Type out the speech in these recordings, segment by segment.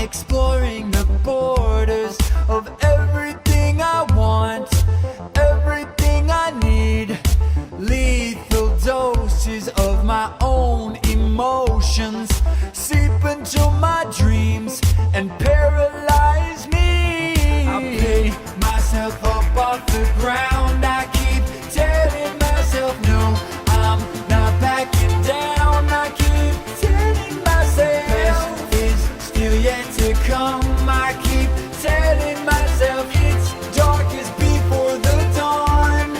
exploring the borders of everything I want, everything I need. Lethal doses of my own emotions seep into my dreams and paralyze me. I pick myself up off the ground. I keep telling myself no, I'm not backing down. I keep telling myself best is still yet to come. I keep telling myself it's darkest before the dawn.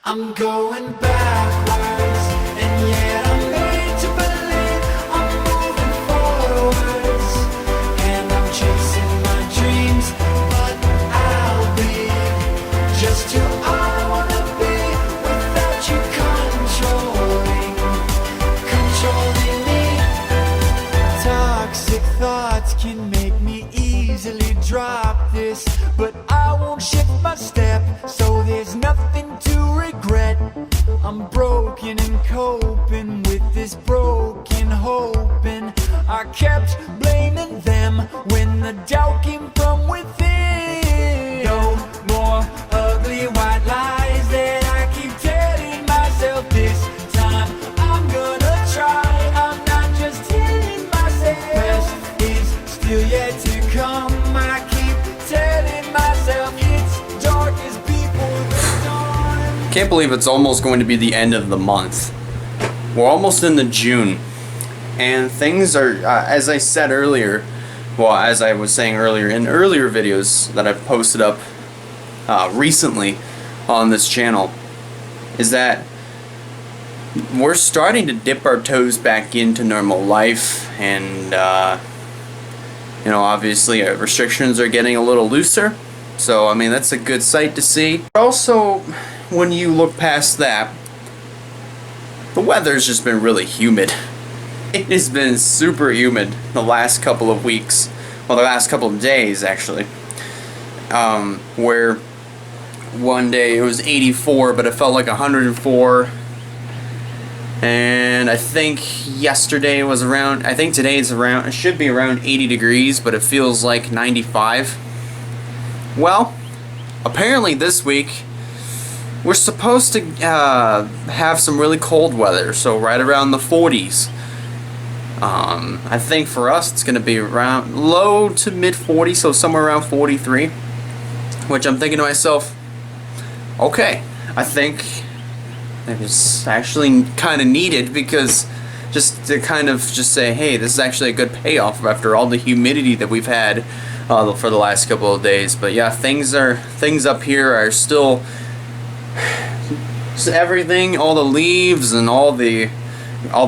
I'm going backwards, and yet I'm made to believe I'm moving forwards. And I'm chasing my dreams, but I'll be just who I wanna be without you controlling me. Toxic thoughts can make me easily drop this, but I won't shift my step, so there's nothing to regret. I'm broken and coping with this broken hoping. I kept blaming them when the doubt came from within. No more ugly white lies that I keep telling myself. This time I'm gonna try. I'm not just telling myself best is still yet to come. I keep telling myself it's darkest before the dawn. Can't believe it's almost going to be the end of the month. We're almost into June, and things are, as I said earlier, well, as I was saying earlier in earlier videos that I've posted up recently on this channel, is that we're starting to dip our toes back into normal life, and you know, obviously restrictions are getting a little looser, so I mean that's a good sight to see. But also, when you look past that, the weather's just been really humid. It has been super humid the last couple of weeks, well, the last couple of days actually, where one day it was 84 but it felt like 104, and I think yesterday was around, I think today it's around, it should be around 80 degrees, but it feels like 95. Well, apparently this week we're supposed to have some really cold weather, so right around the 40s. I think for us it's going to be around low to mid 40s, so somewhere around 43, which I'm thinking to myself, okay, I think it was actually kind of needed, because just to kind of just say, hey, this is actually a good payoff after all the humidity that we've had for the last couple of days. But yeah, things up here are still, everything, all the leaves and all the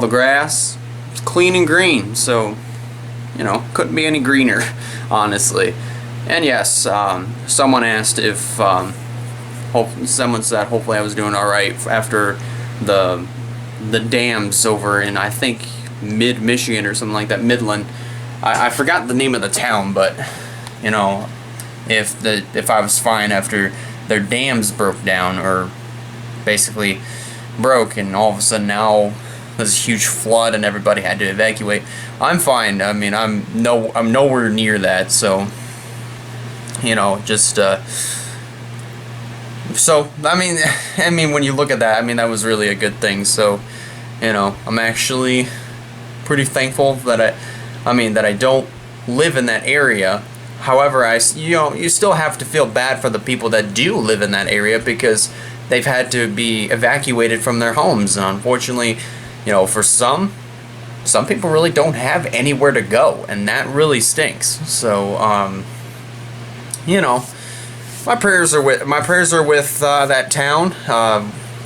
grass, it's clean and green, so you know, couldn't be any greener, honestly. And yes, someone asked if someone said hopefully I was doing alright after the dams over in, I think, mid-Michigan or something like that, Midland. I forgot the name of the town, but you know, if I was fine after their dams broke down, or basically broke, and all of a sudden now there's a huge flood and everybody had to evacuate. I'm fine. I mean, I'm nowhere near that, so you know, just so I mean when you look at that, I mean that was really a good thing. So you know, I'm actually pretty thankful that I don't live in that area. However, you still have to feel bad for the people that do live in that area, because they've had to be evacuated from their homes, and unfortunately, you know, for some people really don't have anywhere to go, and that really stinks. So you know, my prayers are with that town,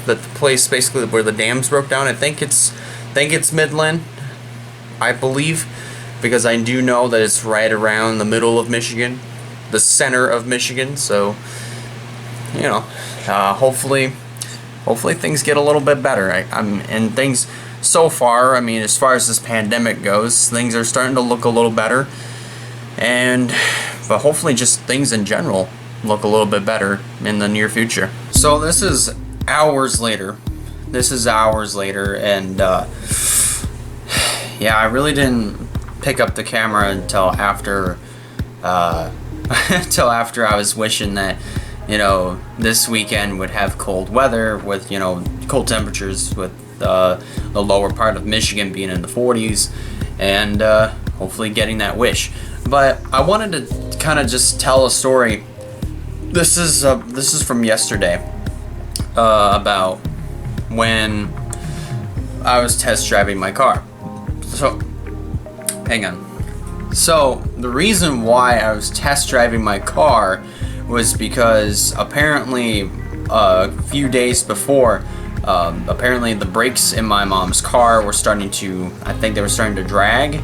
the place basically where the dams broke down. I think it's Midland, I believe, because I do know that it's right around the middle of Michigan, the center of Michigan. So you know, hopefully things get a little bit better. And things so far, I mean, as far as this pandemic goes, things are starting to look a little better, but hopefully just things in general look a little bit better in the near future. So this is hours later, and yeah, I really didn't pick up the camera until after until after I was wishing that, you know, this weekend would have cold weather with, you know, cold temperatures, with the lower part of Michigan being in the 40s, and hopefully getting that wish. But I wanted to kind of just tell a story. This is from yesterday, about when I was test driving my car. So, hang on. So, the reason why I was test driving my car was because apparently a few days before, apparently the brakes in my mom's car were starting to, I think they were starting to drag,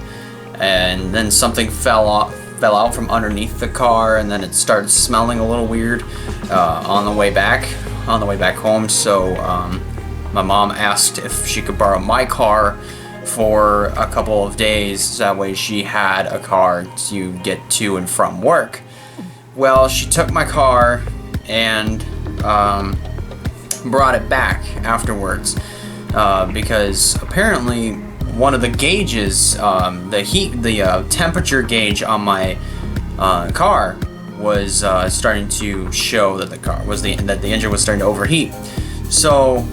and then something fell out from underneath the car, and then it started smelling a little weird on the way back home. So my mom asked if she could borrow my car for a couple of days, so that way she had a car to get to and from work. Well, she took my car and brought it back afterwards, because apparently one of the gauges, the temperature gauge on my car was starting to show that the engine was starting to overheat. So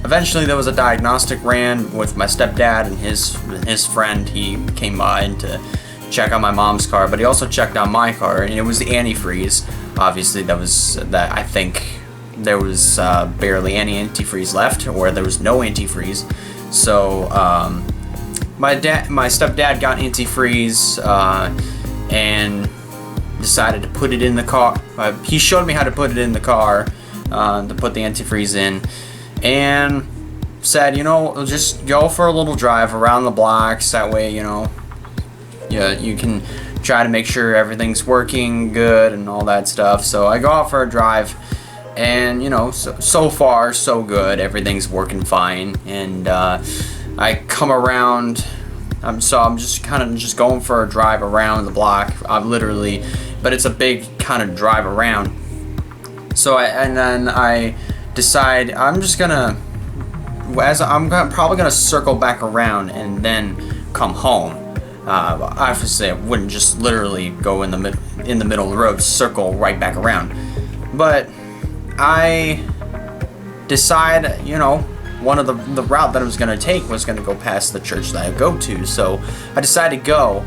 eventually there was a diagnostic ran with my stepdad and his friend. He came by in to check on my mom's car, but he also checked on my car, and it was the antifreeze. Obviously I think there was barely any antifreeze left, or there was no antifreeze. So my stepdad got antifreeze and decided to put it in the car. He showed me how to put it in the car, to put the antifreeze in, and said, you know, just go for a little drive around the blocks. That way, you know, you can try to make sure everything's working good and all that stuff. So I go out for a drive, and, you know, so far so good. Everything's working fine, and I come around. I'm just kind of just going for a drive around the block. But it's a big kind of drive around. So then I decide I'm probably gonna circle back around and then come home. Obviously, I wouldn't just literally go in the middle of the road, circle right back around. But I decide, you know, one of the route that I was going to take was going to go past the church that I go to. So I decided to go,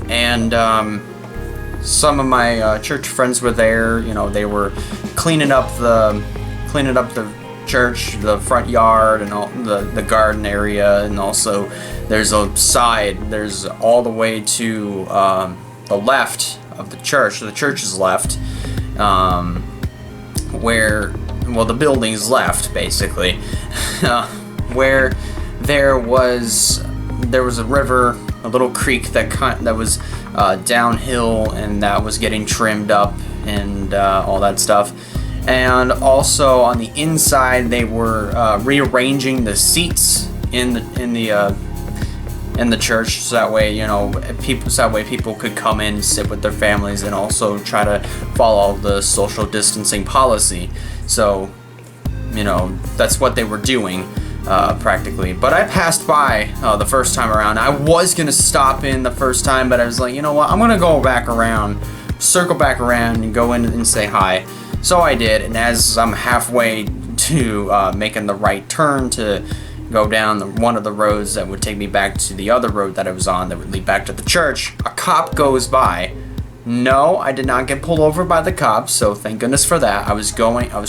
and some of my church friends were there. You know, they were cleaning up the church, the front yard, and all the garden area, and also there's all the way to the left of the church. The church is left, where, well, the building's left, basically, where there was a river, a little creek that was downhill, and that was getting trimmed up and all that stuff. And also on the inside, they were rearranging the seats in the church, so that way, you know, people could come in, sit with their families, and also try to follow the social distancing policy. So, you know, that's what they were doing, practically. But I passed by the first time around. I was gonna stop in the first time, but I was like, you know what, I'm gonna go back around, circle back around, and go in and say hi. So I did, and as I'm halfway to making the right turn to go down one of the roads that would take me back to the other road that I was on that would lead back to the church, a cop goes by. No, I did not get pulled over by the cops, so thank goodness for that. I was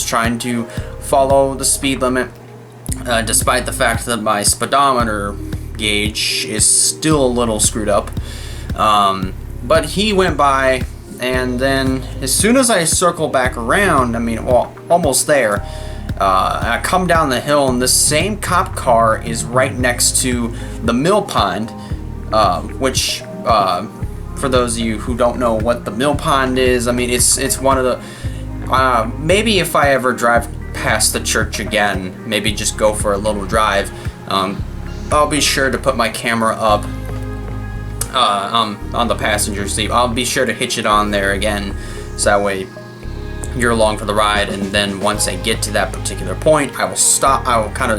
trying to follow the speed limit, despite the fact that my speedometer gauge is still a little screwed up. But he went by, and then as soon as I circle back around, almost there, I come down the hill, and the same cop car is right next to the mill pond, which, for those of you who don't know what the mill pond is, it's one of the, maybe if I ever drive past the church again, maybe just go for a little drive, I'll be sure to put my camera up on the passenger seat. I'll be sure to hitch it on there again, so that way you're along for the ride. And then once I get to that particular point, I will stop. I will kind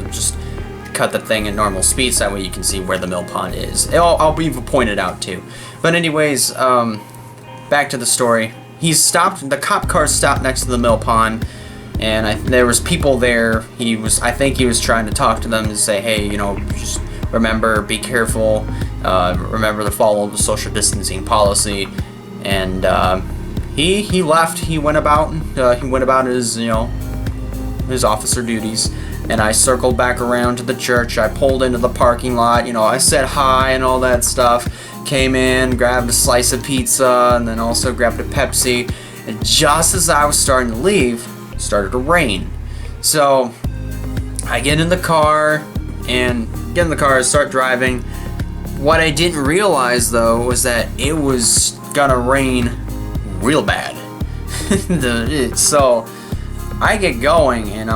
cut the thing at normal speed so that way you can see where the mill pond is. I'll even point it out too. But anyways, back to the story. He stopped, the cop car stopped next to the mill pond, and there was people there. I think he was trying to talk to them and say, hey, you know, just remember, be careful, remember to follow the social distancing policy. And he left. He went about his, you know, his officer duties. And I circled back around to the church. I pulled into the parking lot. You know, I said hi and all that stuff. Came in, grabbed a slice of pizza, and then also grabbed a Pepsi. And just as I was starting to leave, it started to rain. So I get in the car and start driving. What I didn't realize though was that it was gonna rain real bad. So I get going, and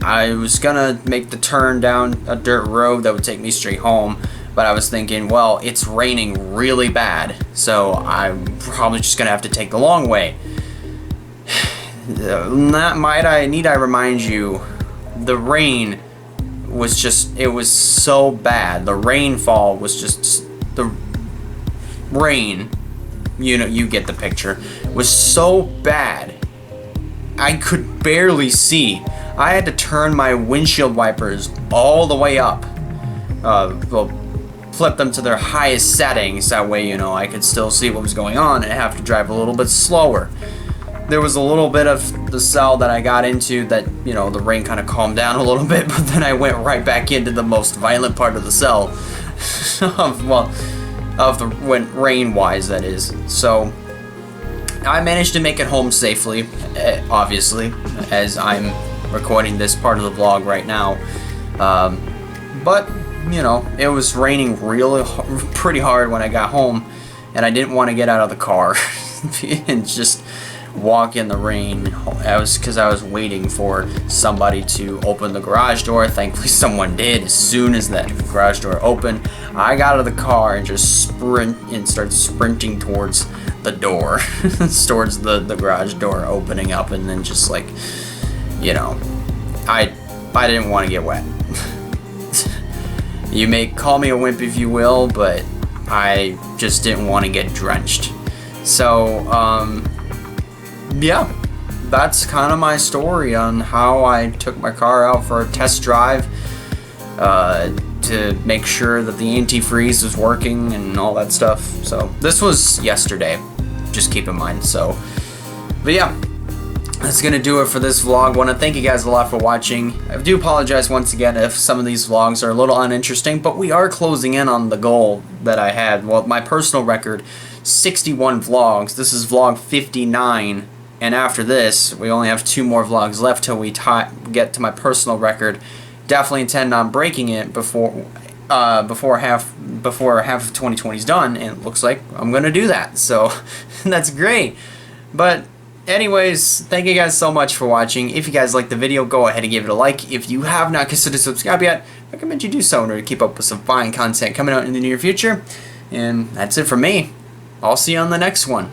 I was gonna make the turn down a dirt road that would take me straight home, but I was thinking, well, it's raining really bad, so I'm probably just gonna have to take the long way. Need I remind you, the rain was just, it was so bad. The rainfall was just, the rain, you know, you get the picture, was so bad I could barely see. I had to turn my windshield wipers all the way up, well, flip them to their highest settings, that way, you know, I could still see what was going on, and I have to drive a little bit slower. There was a little bit of the cell that I got into that, you know, the rain kind of calmed down a little bit, but then I went right back into the most violent part of the cell. When rain-wise, that is. So I managed to make it home safely, obviously, as I'm recording this part of the vlog right now. But, you know, it was raining pretty hard when I got home, and I didn't want to get out of the car and just walk in the rain. Because I was waiting for somebody to open the garage door. Thankfully someone did. As soon as that garage door opened, I got out of the car and just started sprinting towards the door, towards the garage door opening up, and then just like, you know, I didn't want to get wet. You may call me a wimp if you will, but I just didn't want to get drenched. So, yeah, that's kind of my story on how I took my car out for a test drive to make sure that the antifreeze was working and all that stuff. So this was yesterday, just keep in mind. So, but yeah, that's gonna do it for this vlog. Want to thank you guys a lot for watching. I do apologize once again if some of these vlogs are a little uninteresting, but we are closing in on the goal that I had. Well, my personal record, 61 vlogs. This is vlog 59. And after this, we only have 2 more vlogs left till we get to my personal record. Definitely intend on breaking it before half of 2020 is done, and it looks like I'm gonna do that. So that's great. But anyways, thank you guys so much for watching. If you guys liked the video, go ahead and give it a like. If you have not considered subscribe yet, I recommend you do so in order to keep up with some fine content coming out in the near future. And that's it from me. I'll see you on the next one.